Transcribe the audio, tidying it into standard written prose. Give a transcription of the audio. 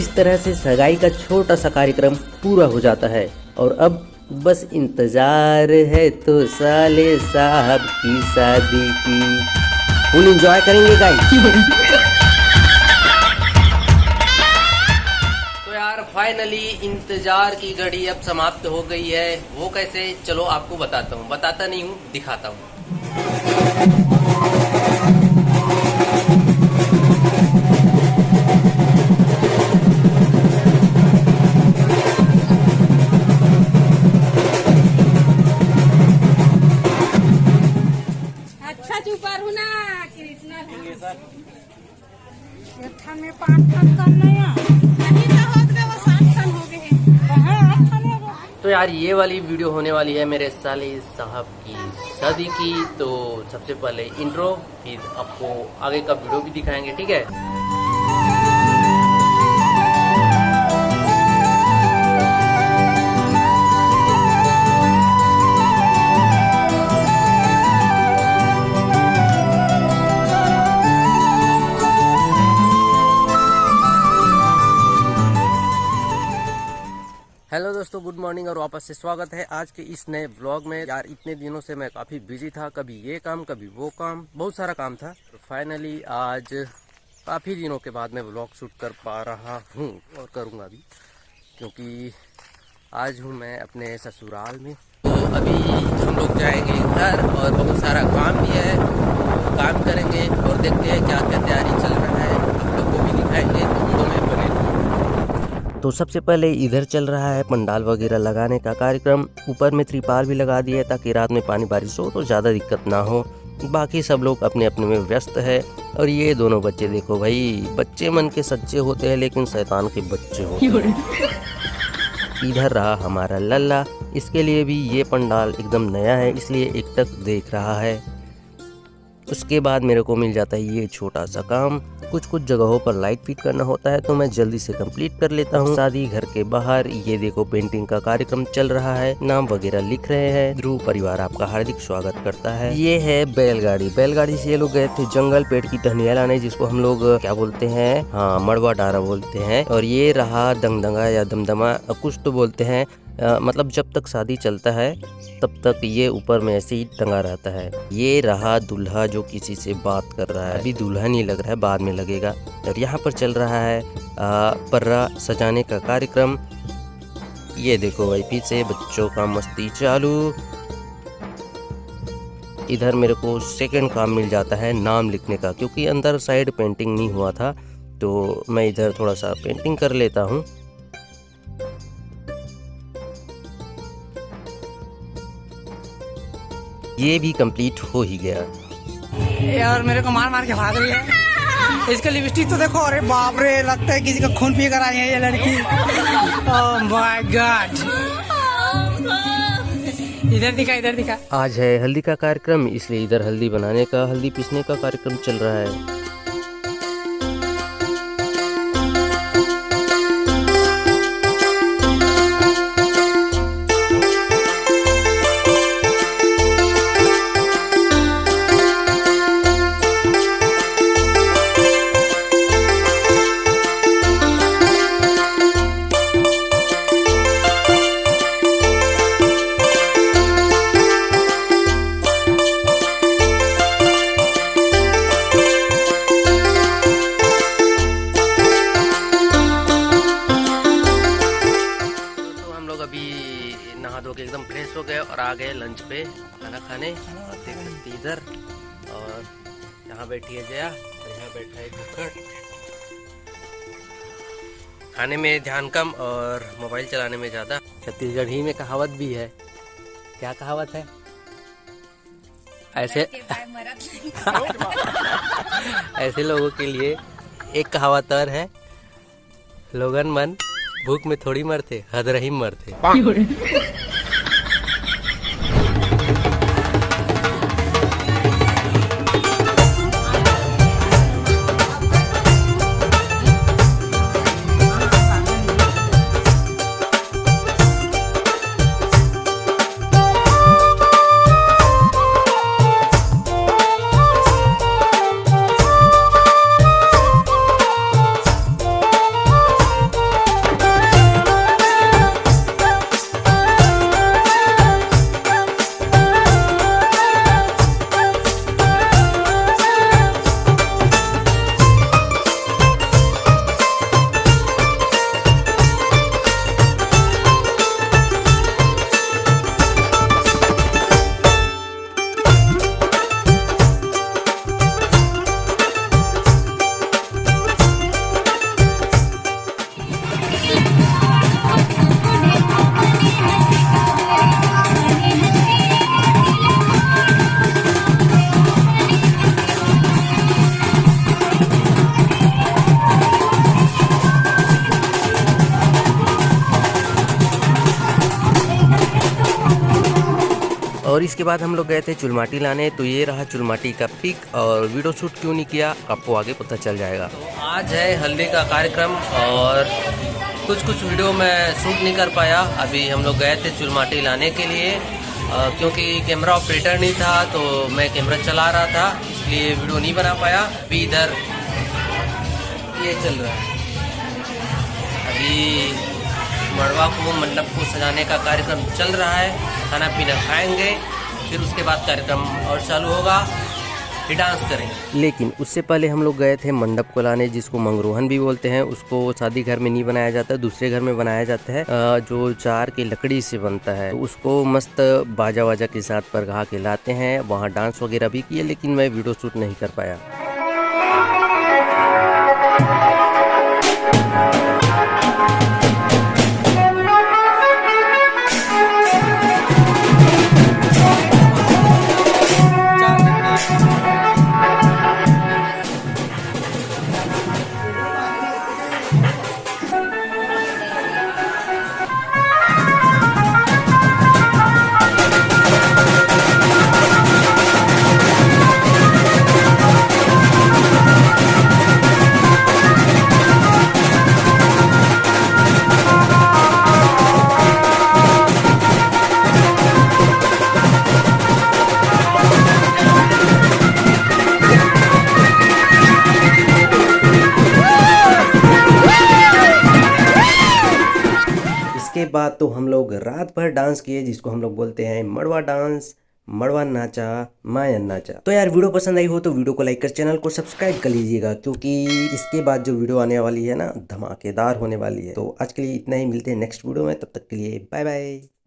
इस तरह से सगाई का छोटा सा कार्यक्रम पूरा हो जाता है और अब बस इंतजार है तो साले साहब की शादी की। फुल एंजॉय करेंगे गाइस। तो यार फाइनली इंतजार की घड़ी अब समाप्त हो गई है। वो कैसे, चलो आपको बताता हूँ, बताता नहीं हूँ, दिखाता हूँ। में 5 टन करने तो यार ये वाली वीडियो होने वाली है मेरे साले साहब की शादी की। तो सबसे पहले इंट्रो, फिर आपको आगे का वीडियो भी दिखाएंगे, ठीक है। हेलो दोस्तों, गुड मॉर्निंग और वापस से स्वागत है आज के इस नए व्लॉग में। यार इतने दिनों से मैं काफ़ी बिजी था, कभी ये काम कभी वो काम, बहुत सारा काम था। तो फाइनली आज काफ़ी दिनों के बाद मैं व्लॉग शूट कर पा रहा हूँ और करूँगा भी, क्योंकि आज हूँ मैं अपने ससुराल में। तो अभी हम लोग जाएंगे घर और बहुत सारा काम भी है, काम करेंगे और देखते हैं क्या क्या तैयारी चल रहा है, आप लोग को भी दिखाएंगे। तो वीडियो में बने। तो सबसे पहले इधर चल रहा है पंडाल वगैरह लगाने का कार्यक्रम। ऊपर में त्रिपाल भी लगा दिया है ताकि रात में पानी बारिश हो तो ज़्यादा दिक्कत ना हो। बाकी सब लोग अपने अपने में व्यस्त है। और ये दोनों बच्चे देखो भाई, बच्चे मन के सच्चे होते हैं लेकिन शैतान के बच्चे होते हैं। इधर रहा हमारा लल्ला, इसके लिए भी ये पंडाल एकदम नया है इसलिए एकटक देख रहा है। उसके बाद मेरे को मिल जाता है ये छोटा सा काम। कुछ जगहों पर लाइट फिट करना होता है तो मैं जल्दी से कंप्लीट कर लेता हूँ। शादी घर के बाहर ये देखो पेंटिंग का कार्यक्रम चल रहा है, नाम वगैरह लिख रहे हैं। ध्रुव परिवार आपका हार्दिक स्वागत करता है। ये है बैलगाड़ी। बैलगाड़ी से ये लोग गए थे जंगल पेड़ की टहनियाँ लाने, जिसको हम लोग क्या बोलते हैं, हाँ मड़वा डारा बोलते हैं। और ये रहा दंगदंगा या दमदमा, कुछ तो बोलते हैं। मतलब जब तक शादी चलता है तब तक ये ऊपर में ऐसे ही टंगा रहता है। ये रहा दूल्हा जो किसी से बात कर रहा है, अभी दूल्हा नहीं लग रहा है, बाद में लगेगा। और यहाँ पर चल रहा है पर्रा सजाने का कार्यक्रम। ये देखो भाई पीछे बच्चों का मस्ती चालू। इधर मेरे को सेकंड काम मिल जाता है नाम लिखने का, क्योंकि अंदर साइड पेंटिंग नहीं हुआ था तो मैं इधर थोड़ा सा पेंटिंग कर लेता हूँ। ये भी कंप्लीट हो ही गया। यार मेरे को मार के भाग रही है। इसका लिपस्टिक तो देखो, अरे बाप रे, लगता है किसी का खून पी कर आई है ये लड़की। Oh my God. इधर दिखा। आज है हल्दी का कार्यक्रम, इसलिए इधर हल्दी बनाने का, हल्दी पीसने का कार्यक्रम चल रहा है। नहा धो के एकदम फ्रेश हो गए और आ गए लंच पे खाना खाने। देख सकते इधर, और यहाँ बैठी है जया और यहाँ बैठा है कुकर। खाने में ध्यान कम और मोबाइल चलाने में ज़्यादा। छत्तीसगढ़ी में कहावत भी है, क्या कहावत है ऐसे ऐसे लोगों के लिए एक कहावत और है, लोगन मन भूख में थोड़ी मरते, हद रही मरते। और इसके बाद हम लोग गए थे चुलमाटी लाने। तो ये रहा चुलमाटी का पिक, और वीडियो शूट क्यों नहीं किया आपको आगे पता चल जाएगा। तो आज है हल्दी का कार्यक्रम और कुछ वीडियो मैं शूट नहीं कर पाया। अभी हम लोग गए थे चुलमाटी लाने के लिए, क्योंकि कैमरा ऑपरेटर नहीं था तो मैं कैमरा चला रहा था, इसलिए वीडियो नहीं बना पाया। अभी इधर ये चल रहा है, अभी मड़वा को मंडप को सजाने का कार्यक्रम चल रहा है। खाना पीना खाएंगे, फिर उसके बाद कार्यक्रम और चालू होगा, फिर डांस करेंगे। लेकिन उससे पहले हम लोग गए थे मंडप को लाने, जिसको मंगरोहन भी बोलते हैं। उसको शादी घर में नहीं बनाया जाता, दूसरे घर में बनाया जाता है, जो चार की लकड़ी से बनता है। तो उसको मस्त बाजा वाजा के साथ परघा के लाते हैं। वहाँ डांस वगैरह भी किए, लेकिन मैं वीडियो शूट नहीं कर पाया। इसके बाद तो हम लोग रात भर डांस किए, जिसको हम लोग बोलते हैं मड़वा डांस। मड़वा नाचा, मायन नाचा। तो यार वीडियो पसंद आई हो तो वीडियो को लाइक कर, चैनल को सब्सक्राइब कर लीजिएगा, क्योंकि इसके बाद जो वीडियो आने वाली है ना, धमाकेदार होने वाली है। तो आज के लिए इतना ही, मिलते हैं नेक्स्ट वीडियो में, तब तक के लिए बाय बाय।